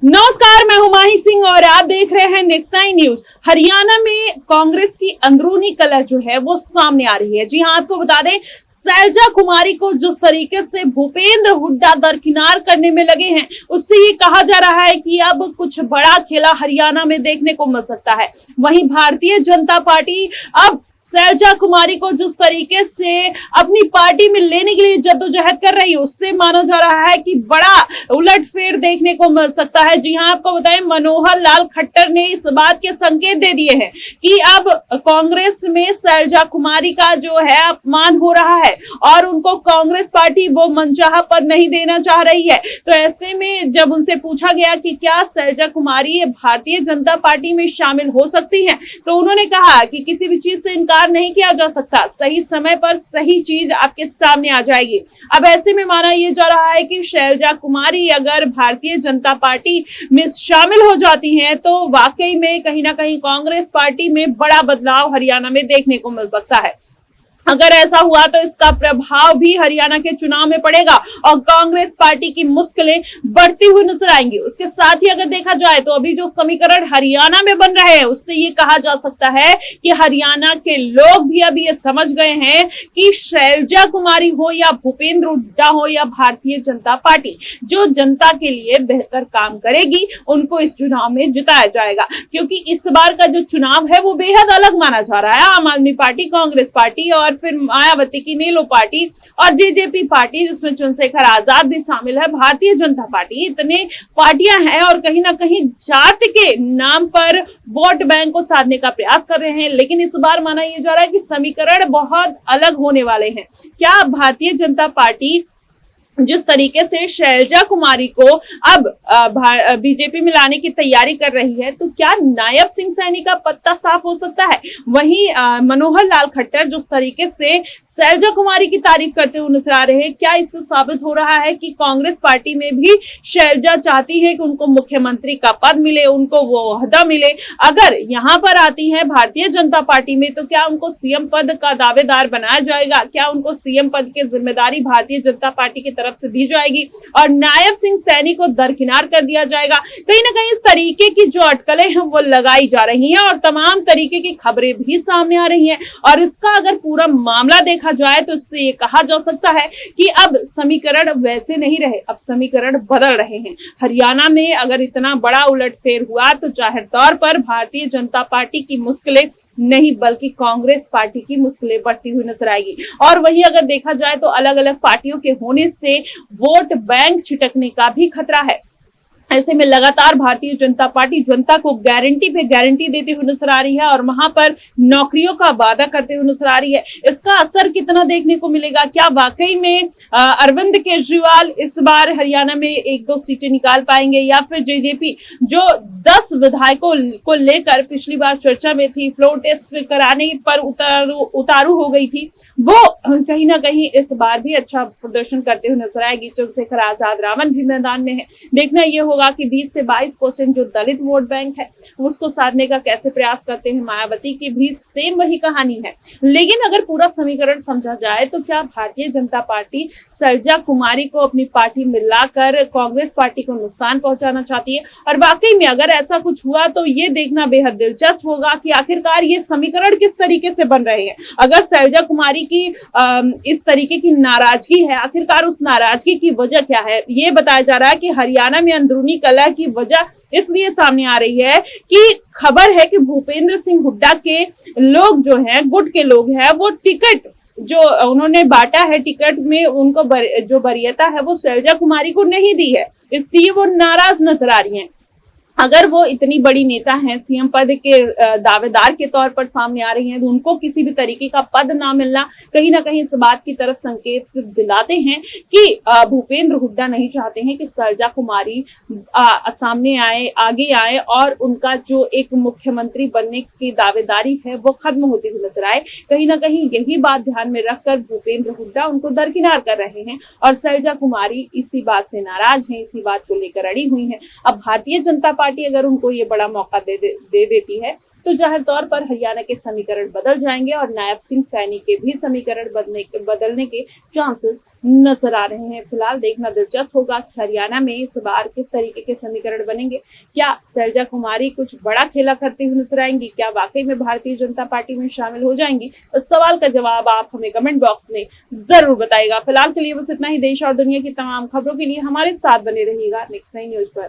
नमस्कार, मैं हूं माही सिंह और आप देख रहे हैं नेक्स्ट 9 न्यूज। हरियाणा में कांग्रेस की अंदरूनी कलह जो है वो सामने आ रही है। जी हां, आपको बता दें, शैलजा कुमारी को जिस तरीके से भूपेंद्र हुड्डा दरकिनार करने में लगे हैं, उससे ये कहा जा रहा है कि अब कुछ बड़ा खेला हरियाणा में देखने को मिल सकता है। वहीं भारतीय जनता पार्टी अब शैलजा कुमारी को जिस तरीके से अपनी पार्टी में लेने के लिए जद्दोजहद कर रही है, उससे माना जा रहा है कि बड़ा उलटफेर देखने को मिल सकता है। जी हां, आपको बताएं, मनोहर लाल खट्टर ने इस बात के संकेत दे दिए हैं कि अब कांग्रेस में शैलजा कुमारी का जो है अपमान हो रहा है और उनको कांग्रेस पार्टी वो मनचाहा पद नहीं देना चाह रही है। तो ऐसे में जब उनसे पूछा गया कि क्या शैलजा कुमारी भारतीय जनता पार्टी में शामिल हो सकती हैं, तो उन्होंने कहा कि किसी भी चीज से इनकार नहीं किया जा सकता, सही समय पर सही चीज आपके सामने आ जाएगी। अब ऐसे में माना यह जा रहा है कि शैलजा कुमारी अगर भारतीय जनता पार्टी में शामिल हो जाती हैं, तो वाकई में कहीं ना कहीं कांग्रेस पार्टी में बड़ा बदलाव हरियाणा में देखने को मिल सकता है। अगर ऐसा हुआ तो इसका प्रभाव भी हरियाणा के चुनाव में पड़ेगा और कांग्रेस पार्टी की मुश्किलें बढ़ती हुई नजर आएंगी। उसके साथ ही अगर देखा जाए तो अभी जो समीकरण हरियाणा में बन रहे हैं, उससे ये कहा जा सकता है कि हरियाणा के लोग भी अभी ये समझ गए हैं कि शैलजा कुमारी हो या भूपेंद्र हुड्डा हो या भारतीय जनता पार्टी, जो जनता के लिए बेहतर काम करेगी उनको इस चुनाव में जिताया जाएगा। क्योंकि इस बार का जो चुनाव है वो बेहद अलग माना जा रहा है। आम आदमी पार्टी, कांग्रेस पार्टी और फिर मायावती की नीलो पार्टी और जेजेपी पार्टी, जिसमें चंद्रशेखर आजाद भी शामिल है, भारतीय जनता पार्टी, इतने पार्टियां हैं और कहीं ना कहीं जाति के नाम पर वोट बैंक को साधने का प्रयास कर रहे हैं। लेकिन इस बार माना यह जा रहा है कि समीकरण बहुत अलग होने वाले हैं। क्या भारतीय जनता पार्टी जिस तरीके से शैलजा कुमारी को अब बीजेपी में लाने की तैयारी कर रही है, तो क्या नायब सिंह सैनी का पत्ता साफ हो सकता है? वहीं मनोहर लाल खट्टर जिस तरीके से शैलजा कुमारी की तारीफ करते हुए नजर आ रहे हैं, क्या इससे साबित हो रहा है कि कांग्रेस पार्टी में भी शैलजा चाहती है कि उनको मुख्यमंत्री का पद मिले, उनको वो ओहदा मिले? अगर यहाँ पर आती है भारतीय जनता पार्टी में, तो क्या उनको सीएम पद का दावेदार बनाया जाएगा? क्या उनको सीएम पद की जिम्मेदारी भारतीय जनता पार्टी की तरफ से दी जाएगी और नायब सिंह सैनी को दरकिनार कर दिया जाएगा? कहीं ना कहीं इस तरीके की जो अटकलें हैं वो लगाई जा रही हैं और तमाम तरीके की खबरें भी सामने आ रही हैं। और इसका अगर पूरा मामला देखा जाए तो इससे ये कहा जा सकता है कि अब समीकरण वैसे नहीं रहे, अब समीकरण बदल रहे हैं। हरियाणा में अगर इतना बड़ा उलटफेर हुआ तो जाहिर तौर पर भारतीय जनता पार्टी की मुश्किलें नहीं बल्कि कांग्रेस पार्टी की मुश्किलें बढ़ती हुई नजर आएगी। और वहीं अगर देखा जाए तो अलग अलग पार्टियों के होने से वोट बैंक छिटकने का भी खतरा है। ऐसे में लगातार भारतीय जनता पार्टी जनता को गारंटी पे गारंटी देती हुई नजर आ रही है और वहां पर नौकरियों का वादा करते हुए नजर आ रही है। इसका असर कितना देखने को मिलेगा? क्या वाकई में अरविंद केजरीवाल इस बार हरियाणा में 1-2 सीटें निकाल पाएंगे, या फिर जेजेपी जो 10 विधायकों को लेकर पिछली बार चर्चा में थी, फ्लोर टेस्ट कराने पर उतारू हो गई थी, वो कहीं ना कहीं इस बार भी अच्छा प्रदर्शन करते हुए नजर आएगी? चंद्रशेखर आजाद रावण भी मैदान में है। देखना यह होगा कि 20 से 22% जो दलित वोट बैंक है उसको साधने का कैसे प्रयास करते हैं। मायावती की भी सेम वही कहानी है। लेकिन अगर पूरा समीकरण समझा जाए तो क्या भारतीय जनता पार्टी शैलजा कुमारी को अपनी पार्टी में लाकर कांग्रेस पार्टी को नुकसान पहुंचाना चाहती है? और वाकई में अगर ऐसा कुछ हुआ तो ये देखना बेहद दिलचस्प होगा कि आखिरकार ये समीकरण किस तरीके से बन रहे हैं। अगर शैलजा कुमारी की इस तरीके की नाराजगी है, आखिरकार उस नाराजगी की वजह क्या है? ये बताया जा रहा है कि हरियाणा में अंदरूनी कलह की वजह इसलिए सामने आ रही है कि खबर है कि भूपेंद्र सिंह हुड्डा के लोग जो हैं, गुट के लोग हैं, वो टिकट जो उन्होंने बांटा है, टिकट में उनको जो वरीयता है वो शैलजा कुमारी को नहीं दी है, इसलिए वो नाराज नजर आ रही हैं। अगर वो इतनी बड़ी नेता हैं, सीएम पद के दावेदार के तौर पर सामने आ रही हैं, तो उनको किसी भी तरीके का पद ना मिलना कहीं ना कहीं इस बात की तरफ संकेत दिलाते हैं कि भूपेंद्र हुड्डा नहीं चाहते हैं कि शैलजा कुमारी सामने आए, आगे आए और उनका जो एक मुख्यमंत्री बनने की दावेदारी है वो खत्म होती हुई नजर आए। कहीं ना कहीं यही बात ध्यान में रखकर भूपेंद्र हुड्डा उनको दरकिनार कर रहे हैं और शैलजा कुमारी इसी बात से नाराज हैं, इसी बात को लेकर अड़ी हुई हैं। अब भारतीय जनता पार्टी अगर उनको ये बड़ा मौका दे देती है तो जाहिर तौर पर हरियाणा के समीकरण बदल जाएंगे और नायब सिंह सैनी के भी समीकरण बदलने के चांसेस नजर आ रहे हैं। फिलहाल देखना दिलचस्प होगा कि हरियाणा में इस बार किस तरीके के समीकरण बनेंगे। क्या शैलजा कुमारी कुछ बड़ा खेला करती हुई नजर आएंगी? क्या वाकई में भारतीय जनता पार्टी में शामिल हो जाएंगी? इस सवाल का जवाब आप हमें कमेंट बॉक्स में जरूर बताइएगा। फिलहाल के लिए बस इतना ही। देश और दुनिया की तमाम खबरों के लिए हमारे साथ बने रहिएगा नेक्स्ट 9 न्यूज पर।